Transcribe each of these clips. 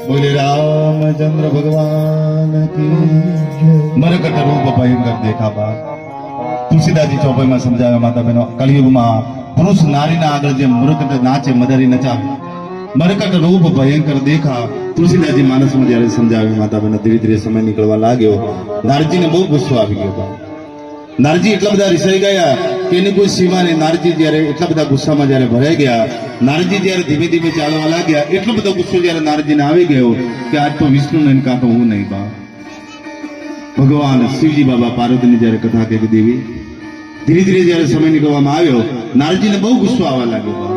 बोले रामचंद्र भगवान की मरकट रूप भयंकर देखा बाप तुलसीदासजी चौपाई में समझाया माता बहनो कलयुग में पुरुष नारी ना आगे जे मरकट नाचे मदरी नचावे मरकट रूप भयंकर देखा तुलसीदासजी मानस में जયારે समझावे माता बहनो धीरे धीरे समय निकलवा लाग्यो नारजी ने बहुत गुस्सो આવી ગયો નારજી એટલા બધા રિસાઈ ગયા કે એની કોઈ સીમા નહીં નારજી જ્યારે એટલા બધા ગુસ્સામાં જ્યારે ભરાઈ ગયા નારજી જ્યારે ધીમે ધીમે ચાલવા લાગ્યા એટલો બધો ગુસ્સો જ્યારે નારજીને આવી ગયો કે આજ તો વિષ્ણુને કાં તો હું નહીં બા ભગવાન શિવજી બાબા પાર્વતીની જ્યારે કથા કહી દેવી ધીરે ધીરે જ્યારે સમય નીકળવામાં આવ્યો નારજીને બહુ ગુસ્સો આવવા લાગ્યો બા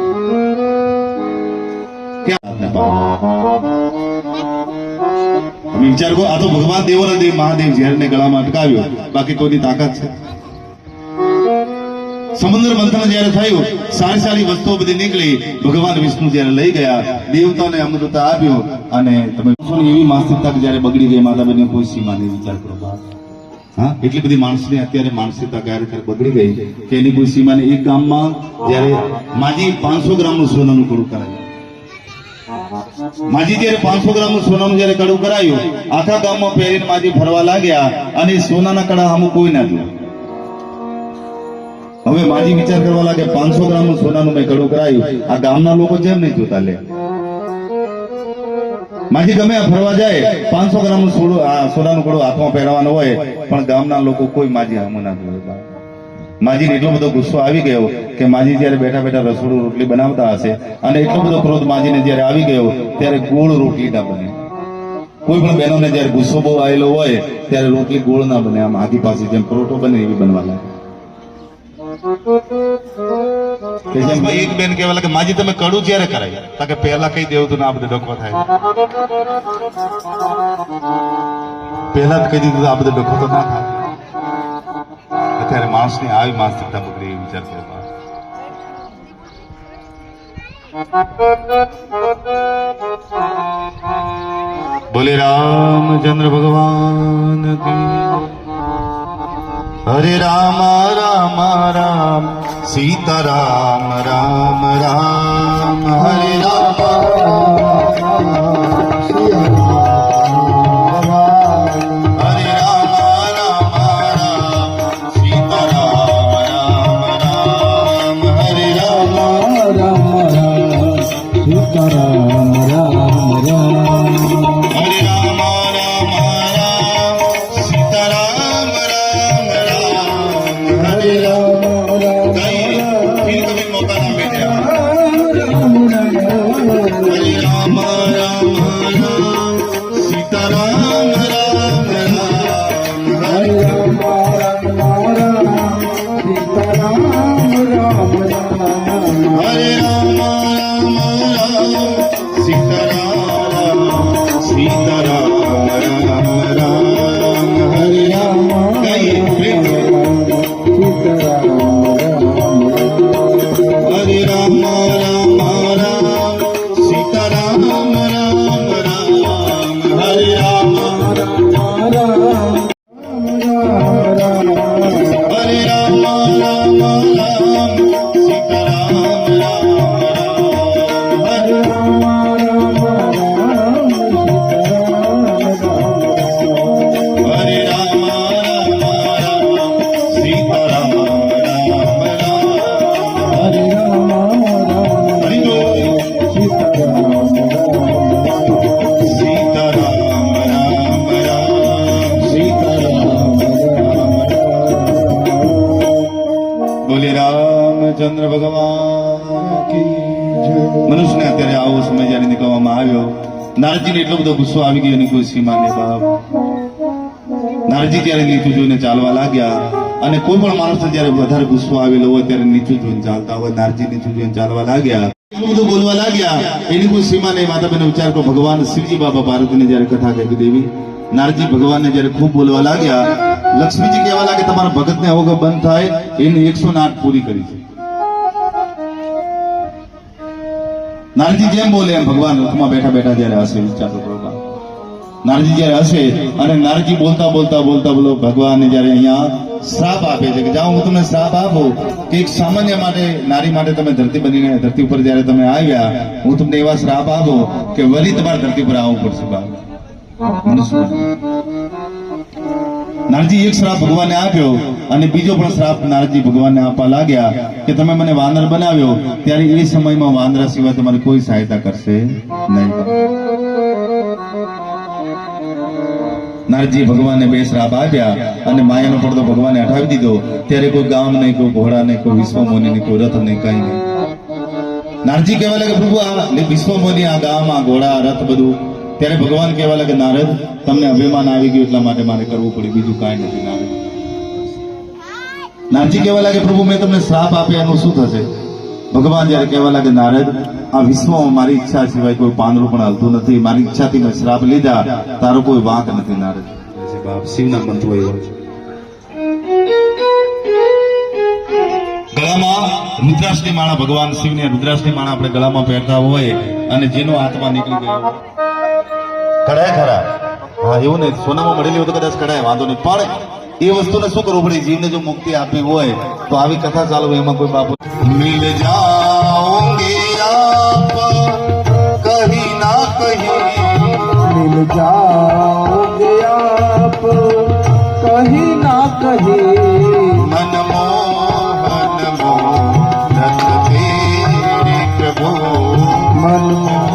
તમે વિચાર કરો આ તો ભગવાન દેવોના દેવ મહાદેવ ઝેરને ગળામાં અટકાવ્યો બાકી કોઈની તાકાત છે સમુદ્ર મંથન જ્યારે થયું સારી સારી વસ્તુઓ બધી નીકળી ભગવાન વિષ્ણુ જ્યારે લઈ ગયા દેવતાને અમૃત આપ્યો અને તમે એવી માનસિકતા જ્યારે બગડી ગઈ માતા બહેન કોઈ સીમા નહીં વિચાર કરો હા એટલી બધી માણસની અત્યારે માનસિકતા ક્યારે બગડી ગઈ કે એની કોઈ સીમા નહીં એક ગામમાં જ્યારે માજી 500 ગ્રામનું સોનાનું કડું કરાયું માજી જ્યારે 500 ગ્રામનું સોનાનું જ્યારે કડું કરાયું આખા ગામમાં પહેરીને માજી ફરવા લાગ્યા અને સોનાના કડા સામું કોઈ ના જોયું હવે માજી વિચાર કરવા લાગે 500 ગ્રામનું સોનાનું મેં કડું કરાયું આ ગામના લોકો જેમ નહીં જોતા લે માજી ગમે ફરવા જાય 500 ગ્રામનું સોનાનું કડું હાથમાં પહેરવાનું હોય પણ ગામના લોકો કોઈ માજી સામું ના જોવે માજીને એટલો બધો ગુસ્સો આવી ગયો કે માજી જ્યારે બેઠા બેઠા રસોડું રોટલી બનાવતા હશે અને એટલો બધો ક્રોધ માજીને જ્યારે આવી ગયો ત્યારે ગોળ રોટલી ના બને કોઈ પણ બહેનોને જ્યારે ગુસ્સો બહુ આવેલો હોય ત્યારે રોટલી ગોળ ના બને આમ આખી પાસે જેમ પરોઠો બને એવી બનવા લાગે એક બેન કહેવા લાગે માજી તમે કડું જ્યારે કરાય કારણ કે પહેલા કઈ દેવું તું આ બધું ડખો થાય પહેલા જ કહી દીધું આ બધું ડખો તો ના થાય અત્યારે માણસની આવી માનસિકતા બગડી વિચાર કરવા બોલે રામચંદ્ર ભગવાન કી હરે રામ રામ રામ સીતા રામ રામ રામ હરે રામ રામચંદ્ર ભગવાન કી જય મનુષ્યને અત્યારે આવો સમય જ્યારે નીકળવામાં આવ્યો નારદજીને એટલો બધો ગુસ્સો આવી ગયો એની કોઈ સીમા નહીં બાપ નારદજી ત્યારે નીચું જોઈને ચાલવા લાગ્યા અને કોઈ પણ માણસને જ્યારે વધારે ગુસ્સો આવેલો હોય ત્યારે નીચું જોઈને ચાલતા હોય નારદજી નીચું જોઈને ચાલવા લાગ્યા એટલું બધું બોલવા લાગ્યા એની કોઈ સીમા નહીં માતા બહેનો વિચાર કરો ભગવાન શિવજી બાબા પાર્વતીને જ્યારે કથા કહી દેવી નારદજી ભગવાનને જ્યારે ખૂબ બોલવા લાગ્યા લક્ષ્મીજી કહેવા લાગે તમારા ભગતને અવગમ બંધ થાય એની 108 પૂરી કરી છે નારદજી જેમ બોલે એમ ભગવાન રથમાં બેઠા બેઠા જ્યારે હશે વિચારો કરવા નારજી જ્યારે હશે અને નારજી બોલતા બોલતા બોલતા બોલો ભગવાન જ્યારે અહીંયા શ્રાપ આપે છે કે જાઓ હું તમને શ્રાપ આપું કે એક સામાન્ય માટે નારી માટે તમે ધરતી બનીને ધરતી ઉપર જ્યારે તમે આવ્યા હું તમને એવા શ્રાપ આપું કે વળી તમારે ધરતી પર આવવું પડશે બાપ મનુષ્ય નારજી એક શ્રાપ ભગવાને આપ્યો અને બીજો પણ શ્રાપ નારજી ભગવાનને આપવા લાગ્યા કે તમે મને વાનર બનાવ્યો ત્યારે એ સમયમાં વાંદરા સિવાય તમારી કોઈ સહાયતા કરશે નહીં. નારજી ભગવાનને બે શ્રાપ આપ્યા અને માયાનો પડદો ભગવાને હટાવી દીધો. ત્યારે કોઈ ગામ નહીં, કોઈ ઘોડા નહીં, કોઈ વિશ્વમોની નહીં, કોઈ રથ નહીં, કઈ નહીં. નારજી કહેવા લાગે પ્રભુ આ વિશ્વમોની, આ ગામ, આ ઘોડા, રથ બધું. ત્યારે ભગવાન કહેવા લાગે નારદ તમને અભિમાન આવી ગયું એટલા માટે મારે કરવું પડ્યું, બીજું કાંઈ નથી. નારદ નારજી કહેવા લાગે પ્રભુ મેં તમને શ્રાપ આપ્યા એનું શું થશે? ભગવાન જયારે કહેવા લાગે નારદ આ વિશ્વમાં મારી ઈચ્છા સિવાય કોઈ પાંદડું પણ હલતું નથી, મારી ઈચ્છાથી મેં શ્રાપ લીધા, તારો કોઈ વાંક નથી. નારદ બાપ શિવના મંત્રો એવા છે. ગળામાં રુદ્રાક્ષની માળા, ભગવાન શિવને રુદ્રાક્ષની માળા આપણે ગળામાં પહેરતા હોય અને જેનો આત્મા નીકળી ગયો કઢાય ખરા, હા એવું નહીં, સોનામાં મળેલી હોય તો કદાચ કઢાય, વાંધો નહીં, પણ એ વસ્તુને શું કરવું પડે? જીવને જો મુક્તિ આપવી હોય તો આવી કથા ચાલુ, એમાં કોઈ બાપુ મિલ જાઓગે આપ કહી ના કહી, मिल जाओगे आप कहीं ना कहीं, मनमोहन मोहन तेरे प्रभु, मनमोहन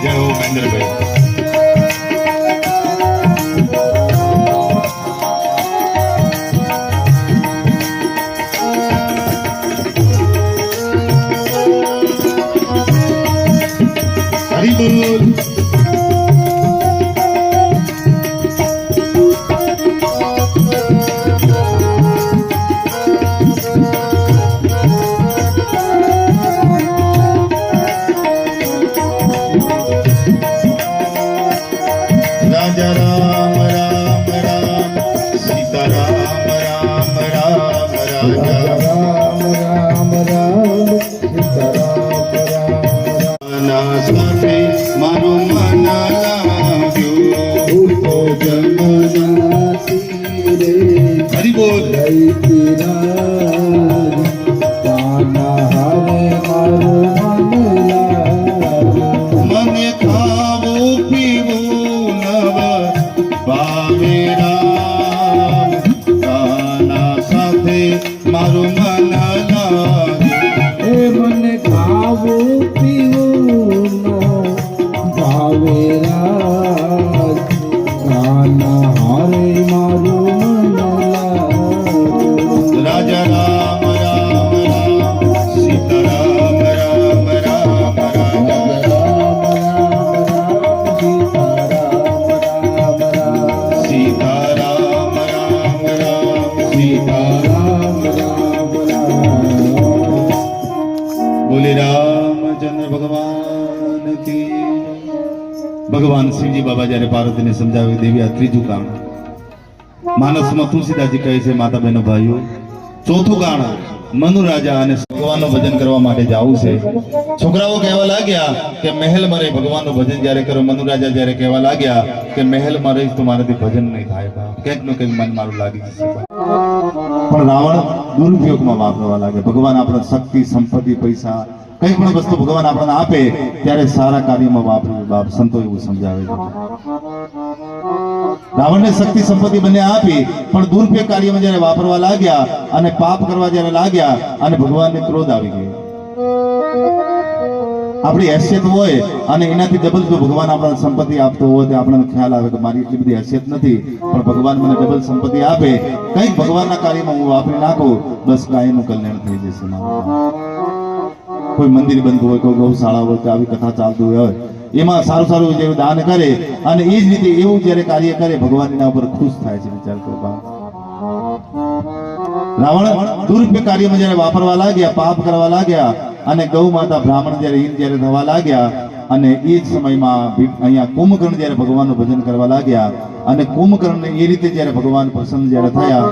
જય હો મહેન્દ્રભાઈ. હરી બોલ. રાજા રામ રામ રામ, સીતા રામ રામ રામ, રાજા राम राम राम सीता राम राम ના સાથે મારું મન લાગ્યું, तो जमुना तीरे હરી બોલ. गई किरार, कान्हा हरे मारो मन लागे, મને ખાવું પીવું નવ ભાવે રામ, કાના સાથે મારું મન લાગ્યું. એ મને ખાવું પીવું નો ભાવે રાજ, કાના હારે મારું મન લાગે. રાજા રામ રામ રામ, સીતા રામ રામ રામ, રાજા રામ રામ રામ સીતા રામ રામ રામ, સીતા રામ રામ રામ, સીતા બોલે રામચંદ્ર ભગવાન કી. ભગવાન શિવજી બાબા જયારે પાર્વતીને સમજાવે દેવી આ ત્રીજું કામ. માનસમાં તુલસીદાસજી કહે છે માતા બહેનો ભાઈઓ, ચોથું કાણ મનુ રાજા અને ભગવાનનું ભજન કરવા માટે જવું છે. છોકરાઓ કહેવા લાગ્યા કે મહેલમાં રહી ભગવાનનું ભજન જ્યારે કરો. મનુ રાજા જ્યારે કહેવા લાગ્યા કે મહેલમાં રહીશ તો મારાથી ભજન નહીં થાય, કંઈક નું કંઈક મન મારું લાગી જશે. પણ રાવણ દુરુપયોગમાં વાપરવા લાગે. ભગવાન આપણે શક્તિ, સંપત્તિ, પૈસા કઈ પણ વસ્તુ ભગવાન આપણને આપે ત્યારે સારા કાર્યમાં વાપરવું. બાપ સંતો એવું સમજાવે છે. રાવણને શક્તિ સંપત્તિ બંને આપી પણ દુરુપયોગ કાર્યમાં જયારે વાપરવા લાગ્યા અને પાપ કરવા જયારે લાગ્યા અને ભગવાનને ક્રોધ આવી ગયો. આપણી હેસિયત હોય અને એનાથી ડબલ જો ભગવાન આપણને સંપત્તિ આપતો હોય તો આપણને ખ્યાલ આવે કે મારી એટલી બધી હેસિયત નથી, પણ ભગવાન મને ડબલ સંપત્તિ આપે, કંઈક ભગવાનના કાર્યમાં હું વાપરી નાખું, બસ કાયનું કલ્યાણ થઈ જશે. કોઈ મંદિર બનતું હોય, કોઈ ગૌશાળા હોય, કે આવી કથા ચાલતું હોય, એમાં સારું સારું જેવું દાન કરે અને એ જ રીતે એવું જયારે કાર્ય કરે ભગવાન એના ઉપર ખુશ થાય છે. વિચાર કરો. રાવણ દુરુપયોગ કાર્યમાં જયારે વાપરવા લાગ્યા, પાપ કરવા લાગ્યા અને ગૌ માતા બ્રાહ્મણ જયારે હિત જયારે થવા લાગ્યા અને એ જ સમયમાં અહીંયા કુંભકર્ણ જ્યારે ભગવાનનું ભજન કરવા લાગ્યા અને કુંભકર્ણને એ રીતે જ્યારે ભગવાન પ્રસન્ન જ્યારે થયા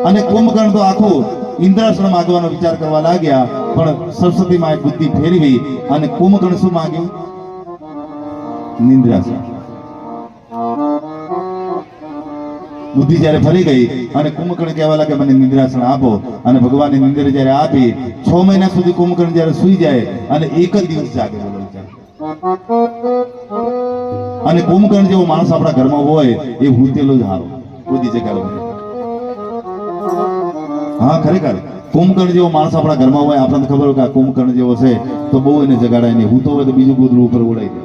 અને કુંભકર્ણ તો આખું ઇન્દ્રાસન માંગવાનો વિચાર કરવા લાગ્યા, પણ સરસ્વતી માં બુદ્ધિ ફેરવી અને કુંભકર્ણ શું માંગ્યું? નિંદ્રાસન. બુદ્ધિ જ્યારે ફરી ગઈ અને કુંભકર્ણ કહેવા લાગે મને નિંદ્રાસન આપો, અને ભગવાનની નિંદ્રા જ્યારે આપી 6 મહિના સુધી કુંભકર્ણ જ્યારે સૂઈ જાય અને એક જ દિવસ જાગે. બોલો વિચાર. અને કુંભકર્ણ જેવો માણસ આપણા ઘરમાં હોય એ ભૂતેલો જ હારો બુદ્ધિ જગાડો. હા, ખરેખર કુંભકર્ણ જેવો માણસ આપણા ઘરમાં હોય, આપણને ખબર હોય કે આ કુંભકર્ણ જેવો છે તો બહુ એને જગાડાય નહીં. હું તો હોય તો બીજું કૂતરું ઉપર ઉડાઈ દે.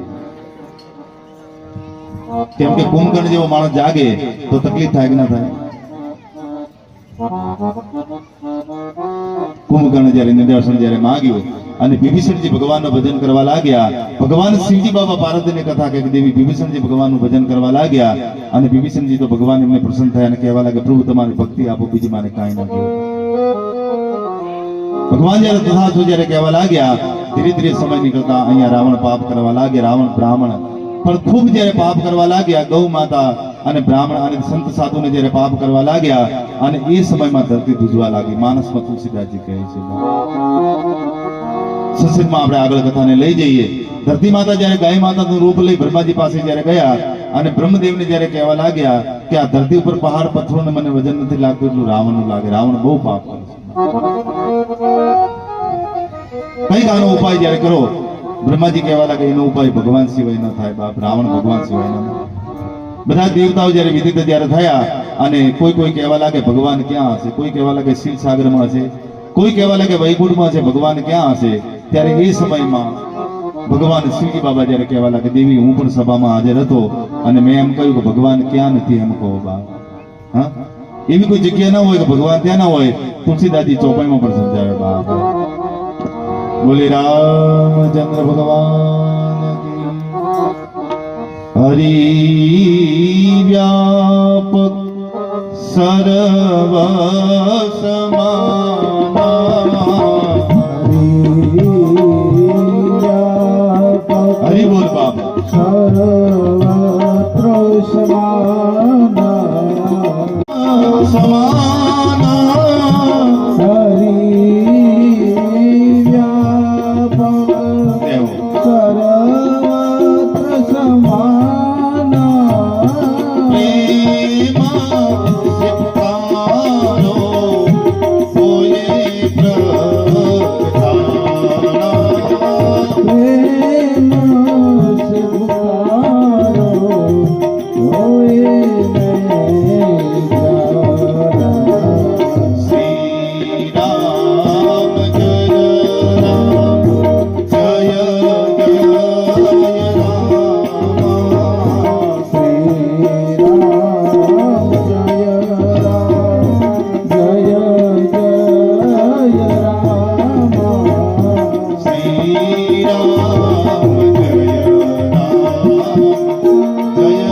કેમ કે કુંભકર્ણ જેવો માણસ જાગે તો તકલીફ થાય કે ના થાય? કુંભકર્ણ જ્યારે નિદર્શન જ્યારે માંગ્યું અને વિભીષણજી ભગવાનનું ભજન કરવા લાગ્યા, ભગવાન શિવજી બાબા પાર્વતીની કથા કે દેવી વિભીષણજી ભગવાનનું ભજન કરવા લાગ્યા અને વિભીષણજી તો ભગવાન એમને પ્રસન્ન થયા અને કહેવા લાગ્યા પ્રભુ તમારી ભક્તિ આપો, બીજી માને કાંઈ ના કહો. ભગવાન જ્યારે તથાસ્તુ જ્યારે કહેવા લાગ્યા, ધીરે ધીરે સમય નીકળતા અહીંયા રાવણ પાપ કરવા લાગ્યા. રાવણ બ્રાહ્મણ પણ ખૂબ જ્યારે પાપ કરવા લાગ્યા, ગૌ માતા અને બ્રાહ્મણ અને સંત સાધુને જ્યારે પાપ કરવા લાગ્યા અને એ સમયમાં ધરતી ધ્રુજવા લાગી. માનસમાં તુલસીદાસજી કહે છે, સંસ્કૃતમાં આપણે આગળ કથાને લઈ જઈએ. ધરતી માતા જ્યારે ગાય માતાનું રૂપ લઈ બ્રહ્માજી પાસે જ્યારે ગયા અને બ્રહ્મદેવને જ્યારે કહેવા લાગ્યા કે આ ધરતી ઉપર પહાડ પથ્થરોને મને વજન નથી લાગતું એટલું રાવણનું લાગે. રાવણ બહુ પાપ કરે છે, કઈક આનો ઉપાય જ્યારે કરો. બ્રહ્માજી કહેવા લાગે એનો ઉપાય ભગવાન સિવાય ન થાય બાપ, રાવણ ભગવાન સિવાય ન થાય. બધા દેવતાઓ જ્યારે વિદિત જ્યારે થયા અને કોઈ કોઈ કહેવા લાગે ભગવાન ક્યાં હશે, કોઈ કહેવા લાગે શિવ સાગરમાં હશે, કોઈ કહેવા લાગે વૈકુંઠમાં છે, ભગવાન ક્યાં હશે? ત્યારે એ સમયમાં ભગવાન શિવજી બાબા જ્યારે કહેવા લાગે દેવી હું પણ સભામાં હાજર હતો અને મેં એમ કહ્યું કે ભગવાન ક્યાં નથી એમ કહો બાપ. હા, એવી કોઈ જગ્યા ના હોય કે ભગવાન ત્યાં ના હોય. તુલસીદાસજી ચોપાઈમાં પણ સમજાવે બાપ. બોલે રામચંદ્ર ભગવાન હરિ વ્યાપક સર્વ સમાના. હરિ બોલ બાપ. સર્વત્ર સમાના સમાના હરિ વ્યાપક સર્વત્ર સમાના પ્રેમ સિતારો કોએ પ્રગટાણા. પ્રેમ સિતારો હોય શ્રી રામ જય રામ જય જય રામ. શ્રી રામ જય રામ જય જય રામ શ્રી રામ જય રામ જય.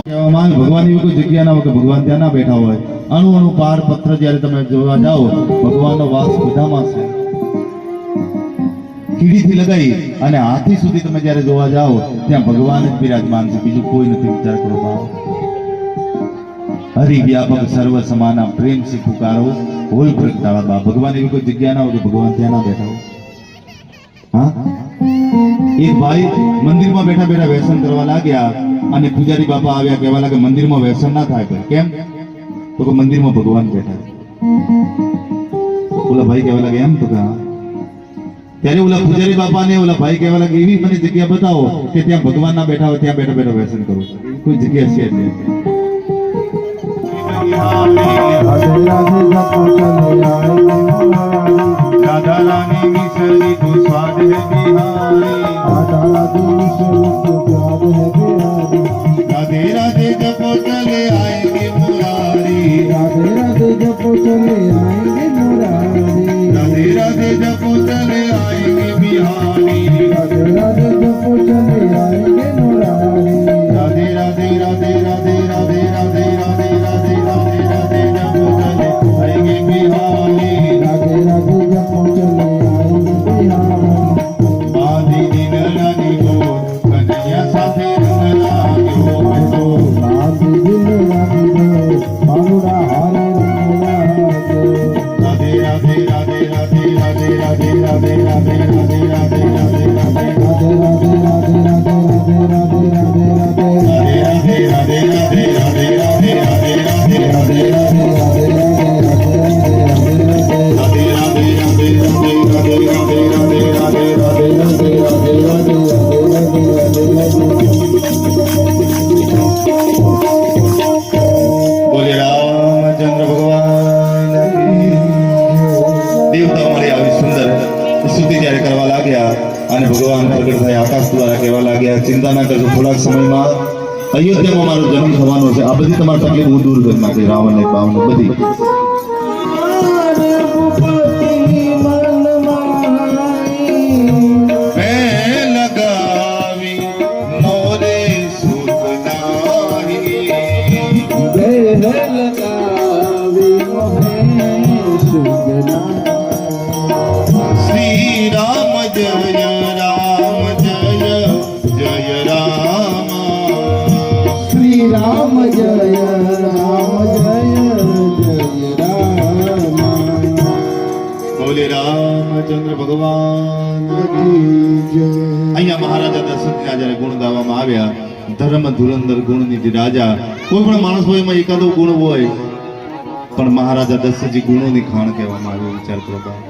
કહેવામાં ભગવાન એવી કોઈ જગ્યા ના હોય કે ભગવાન ત્યાં ના બેઠા હોય. અણુ અણુ પાર પથ્થર જ્યારે તમે જોવા જાઓ ભગવાનનો વાસ બધામાં છે. કીડીથી લગાઈ અને હાથી સુધી તમે જ્યારે જોવા જાઓ ત્યાં ભગવાન જ બિરાજમાન છે, બીજું કોઈ નથી. વિચાર કરો બાપ. હરિ વ્યાપક સર્વ સમાના પ્રેમ થી પુકારો હોય પ્રગટાવા બાપ. ભગવાન એવી કોઈ જગ્યા ના હોય કે ભગવાન ત્યાં ના બેઠા હોય. હા, એક ભાઈ મંદિરમાં બેઠા બેઠા વ્યસન કરવા લાગ્યા અને પૂજારી બાપા આવ્યા, કહેવા લાગે મંદિરમાં વ્યસન ના થાય. ભાઈ કેમ? તો કે મંદિરમાં ભગવાન બેઠા છે. ઓલા ભાઈ કહેવા લાગે એમ? તો કે હા. ત્યારે ઓલા પૂજારી બાપા ને ઓલા ભાઈ કહેવા લાગે એવી મને જગ્યા બતાવો કે ત્યાં ભગવાન ના બેઠા હોય, ત્યાં બેઠા બેઠા વ્યસન કરું. કોઈ જગ્યા છે જ નહીં. રાધે રાધે જપો ચલે આए राधा रानी मिसरी तो स्वाद है बिहारी. राधा राधे ईश्वरी को प्यार है बिहारी राधे राधे जपो चले आएंगे मुरारी. राधे राधे जपो चले आएंगे मुरारी राधे राधे जपो चले आएंगे बिहारी. राधे राधे जपो चले आएंगे मुरारी राधे राधे राधे राधे राधे राधे राधे राधे राधे राधे जपो चले आएंगे बिहारी. ચિંતા ના કરશો, થોડાક સમયમાં અયોધ્યામાં મારો જન્મ થવાનો છે. આ બધી તમારી તકલીફ હું દૂર કરી નાખી, રાવણ ને બાવન બધી. राम जय राम जय जय राम બોલે રામચંદ્ર ભગવાન की जय અહીંયા મહારાજા દશરથના જ્યારે ગુણ ગાવામાં આવ્યા, ધર્મ ધુરંધર ગુણનિધિ રાજા. કોઈ પણ માણસ હોય એમાં એકાદો ગુણ હોય, પણ મહારાજા દશરથજી ગુણોની ખાણ કહેવામાં આવ્યું. વિચાર કરો બાપ.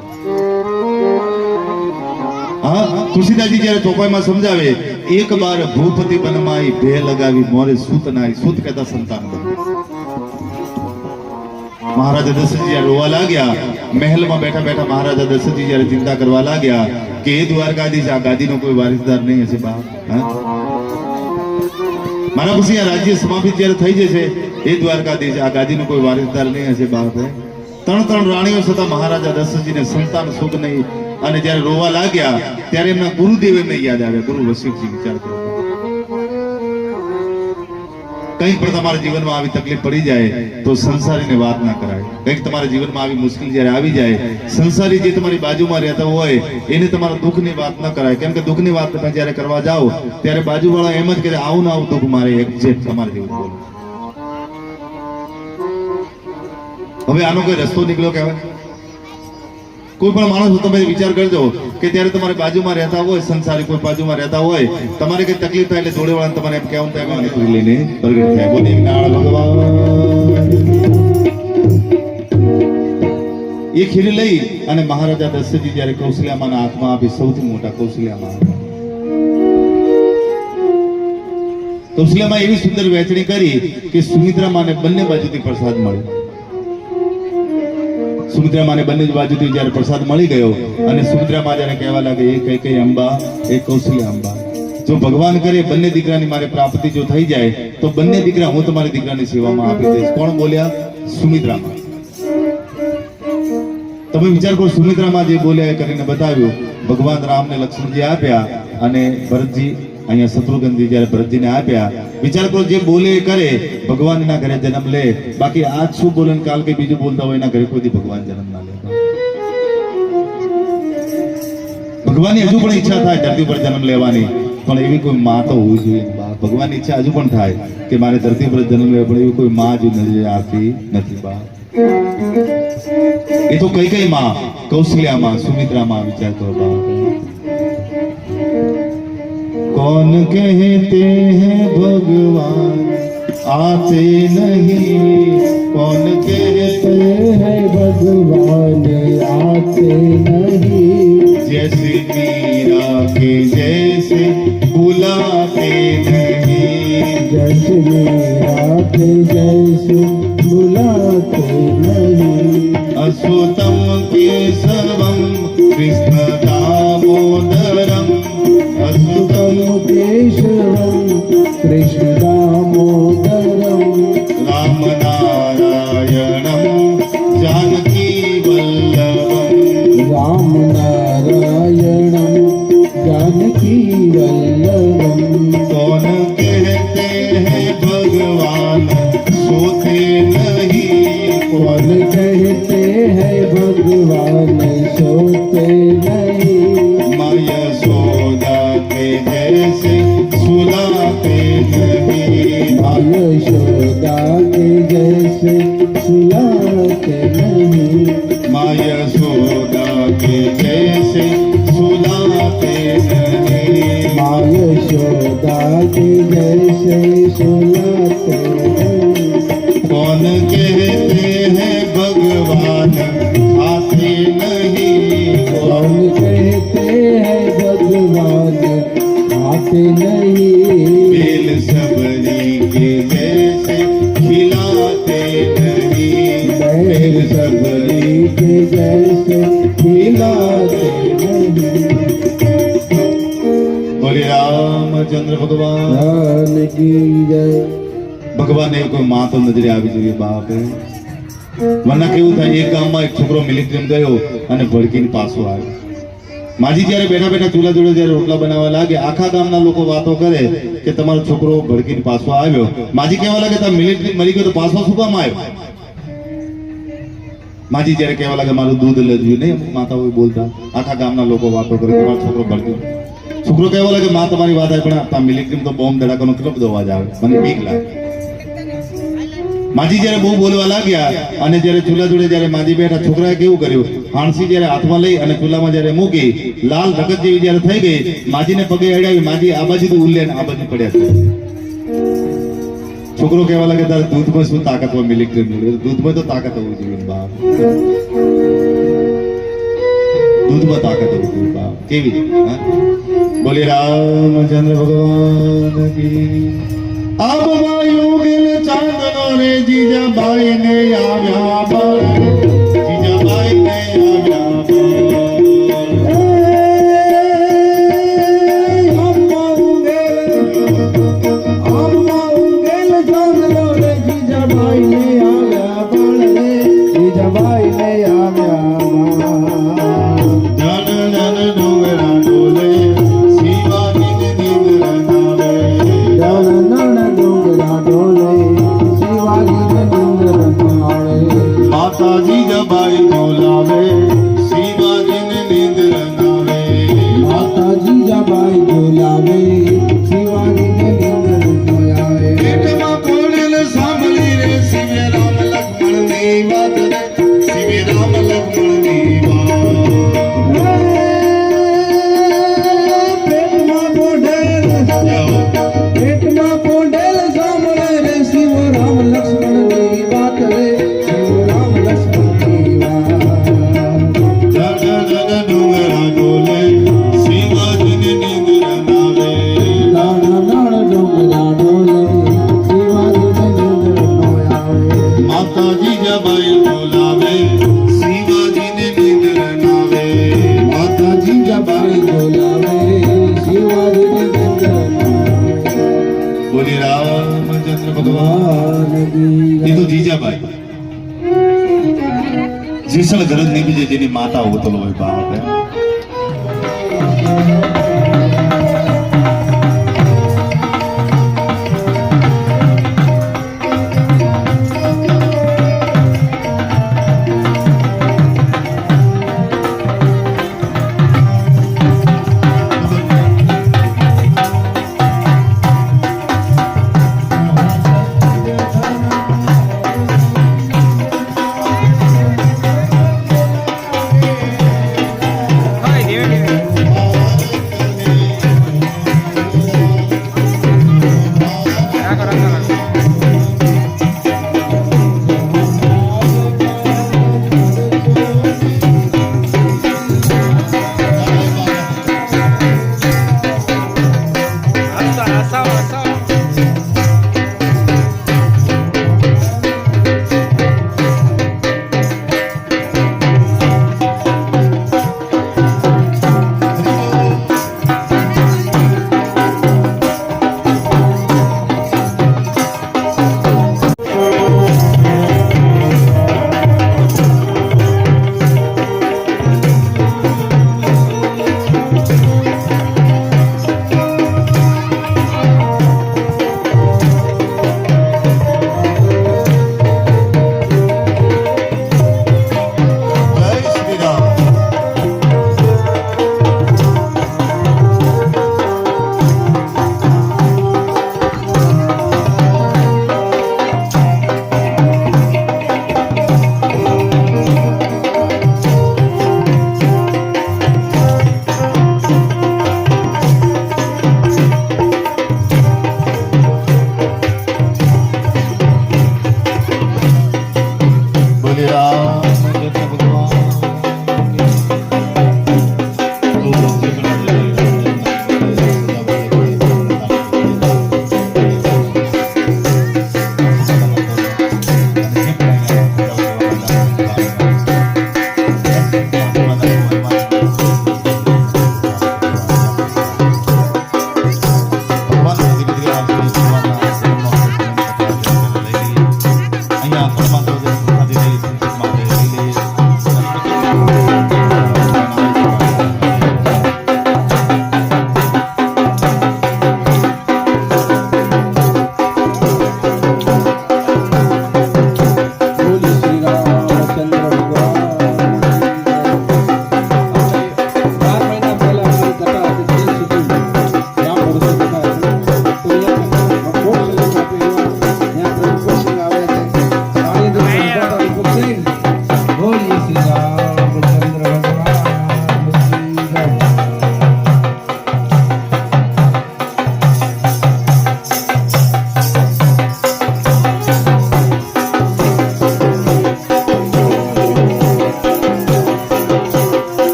હા, તુલસીદાસજી જ્યારે ચોપાઈમાં સમજાવે, એક બાર ભૂપતિ બનમાઈ ભે લગાવી મોરે સૂત નાઈ. સૂત કહેતા સંતાન બન. મહારાજા દશરથજી જ્યારે રોવા લાગ્યા, મહેલમાં બેઠા બેઠા મહારાજા દશરથજી જ્યારે ચિંતા કરવા લાગ્યા કે એ દ્વારકાધીશ આ ગાદીનો કોઈ વારિસદાર નહીં હશે બાપ. મારા પછી આ રાજ્ય સમાપિત જ્યારે થઈ જશે, એ દ્વારકાધીશ આ ગાદીનો કોઈ વારિસદાર નહીં હશે બાપ. ત્રણ રાણીઓ છતાં મહારાજા દશરથજીને સંતાન સુખ નહીં. અને જ્યારે રોવા લાગ્યા ત્યારે એમના ગુરુદેવ એમને યાદ આવ્યા, ગુરુ વશિષ્ઠજી. વિચાર કરો, કંઈક પણ તમારા જીવનમાં આવી તકલીફ પડી જાય તો સંસારીને વાત ના કરાય. કંઈક તમારા જીવનમાં આવી મુશ્કેલી જ્યારે આવી જાય, સંસારી જે તમારી બાજુમાં રહેતા હોય એને તમારા દુઃખની વાત ન કરાય. કેમ કે દુઃખની વાત તમે જ્યારે કરવા જાઓ ત્યારે બાજુવાળા એમ જ કહે આવું ના આવું દુઃખ મારે એક્ઝેક્ટ તમારે જેવું બોલો. હવે આનો કોઈ રસ્તો નીકળ્યો કહેવાય? કોઈ પણ માણસ તમે વિચાર કરજો કે ત્યારે તમારે બાજુમાં રહેતા હોય, સંસારી કોઈ બાજુમાં રહેતા હોય, તમારે કઈ તકલીફ થાય એટલે જોડે વાળા તમારે એમ કહેવું થાય નીકળી લઈને પ્રગટ થાય. બોલે નાળ ભગવાન. એ ખીલી લઈ અને મહારાજા દશરથજી જ્યારે કૌશલ્યામાના હાથમાં આપી, સૌથી મોટા કૌશલ્યામાં. કૌશલ્યામાં એવી સુંદર વહેંચણી કરી કે સુમિત્રામાને બંને બાજુથી પ્રસાદ મળ્યો. સુમિત્રામાને બંને બાજુથી જ્યારે પ્રસાદ મળી ગયો અને સુમિત્રામાં જ્યારે કહેવા લાગે એ કઈ કઈ અંબા, એ કૌશલ્યા અંબા. જો ભગવાન કરે બંને દીકરાની મારે પ્રાપ્તિ જો થઈ જાય તો બંને દીકરા હું તમારી દીકરાની સેવામાં આપી દઈશ. કોણ બોલ્યા? સુમિત્રામાં. તમે વિચાર કરો, સુમિત્રામાં જે બોલ્યા એ કરીને બતાવ્યું. ભગવાન રામને લક્ષ્મણજી આપ્યા અને ભરતજી અહીંયા શત્રુઘ્નજી જ્યારે ભરતજીને આપ્યા. વિચાર કરો, જે બોલે એ કરે. ભગવાન એના ઘરે જન્મ લે, બાકી આજ શું બોલે કાલ કઈ બીજું બોલતા હોય એના ઘરે કોઈ ભગવાન જન્મ ના લે. ભગવાનની હજુ પણ ઈચ્છા થાય ધરતી પર જન્મ લેવાની, પણ એવી કોઈ માં તો હોવી જોઈએ. ભગવાનની ઈચ્છા હજુ પણ થાય કે મારે ધરતી પર જન્મ લેવો, પણ એવી કોઈ માં જ આવતી નથી બા. એ તો કઈ કઈ માં? કૌશલ્યામાં, સુમિત્રામાં. વિચાર કરો બા. कौन कहते हैं भगवान आते नहीं, कौन कहते हैं भगवान आते नहीं, जैसे मीरा के जैसे बुलाते नहीं, जैसे मीरा के जैसे बुलाते नहीं, अश्वतम केशवम कृष्ण दामोदरम, अश्वतम केशवम कृष्ण दामोदरम, राम नारायणम जानकी वल्लभम, राम नारायणम जानकी वल्लभम। कौन कहते हैं भगवान सोते नहीं, कौन कहते हैं भगवान सोते नहीं, माँ यशोदा के जैसे सुलाते नहीं, माँ यशोदा के जैसे सुलाते नहीं, माँ यशोदा के जैसे सुलाते नहीं, माँ यशोदा के जैसे सुलाते नहीं। कौन कहते हैं भगवान आते नहीं, कौन कहते हैं भगवान आते नहीं, बेल सबरी के जैसे खिलाते नहीं, बैल सबरी के जैसे खिलाते नहीं। बोले राम રામચંદ્ર ભગવાન ધન કી જય. ભગવાન એ કોઈ માં તો નજરે આવી જોઈએ બાપ વરના કેવું થાય એક ગામમાં એક છોકરો મિલિટરીમાં ગયો અને ભડકીને પાછો આવ્યો માજી જ્યારે બેઠા બેઠા ચૂલા જોડે જ્યારે રોટલા બનાવવા લાગે આખા ગામના લોકો વાતો કરે કે તમારો છોકરો ભડકીને પાછો આવ્યો માજી કહેવા લાગે તમે મિલિટરી મરી ગયો તો પાછો શું કામ આવ્યો માજી જ્યારે કહેવા લાગે મારું દૂધ લેજ્યું નહીં માતાઓ બોલતા આખા ગામના લોકો વાતો કરે કે મારો છોકરો ભડક્યો છોકરો કહેવા લાગે માં તમારી વાત આવે પણ આ મિલિટરીમાં તો બોમ્બ ધડાકાનો કેટલો બધો અવાજ આવે મને બીક લાગે માજી જ્યારે બહુ બોલવા લાગ્યા અને જ્યારે ચૂલા જોડે જ્યારે માજી બેઠા છોકરાએ કેવું કર્યું હાણસી જ્યારે હાથમાં લઈ અને ચૂલામાં જ્યારે મૂકી લાલ રગત જેવી જ્યારે થઈ ગઈ માજીને પગે અડાવી માજી આ બાજુ તો ઉલ્લે આ બાજુ પડ્યા છે છોકરો કહેવા લાગે તારે દૂધમાં શું તાકાત હોય મિલિટરી દૂધમાં તો તાકાત હોવી જોઈએ બાપ દૂધમાં તાકાત હોવી જોઈએ બાપ કેવી બોલે રામચંદ્ર ભગવાન કી આબમાં યોગેલ ચાંદનો રે જીજાબાઈ ને આવ્યા બળ જીજાબાઈ ને આવ્યા બળ માતાજી જબાઈ બોલાવે શિવાજીને નીંદર નાવે માતાજી જબાઈ બોલાવે શિવાજીને નીંદર આવે. પેટમાં કોળેલ સાંભળી રે શિવે રામ લક્ષ્મણની વાત શિવે રામ લક્ષ્મણની વાત પેટમાં પોઢેલ સાંભળે રે શિવ રામ લક્ષ્મણની વાત રે શિવ રામ લક્ષ્મણની વાત. જગ જગ ડુંગરા ડોલે શિવાજીને નીંદર નાવે નાણ ડુંગરા ડોલે શિવાજીને નીંદર નો આવે. માતાજી જબાઈ બોલાવે શિવાજીને નીંદર નાવે માતાજી જબાઈ બોલાવે શિવાજીને નીંદર નો આવે. બોલી રામચંદ્ર ભગવાન ભગવાન કી એ તો જીજાબાઈ જેસલ ગરજ નીકળી જાય જેની માતા હોતલ હોય બાપ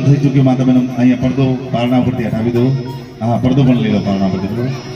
થઈ ચૂક્યું માતા બહેનો. અહીંયા પડદો પારણા ઉપરથી હટાવી દો. હા, પડદો પણ લઈ લો પારણા ઉપરથી. બરોબર.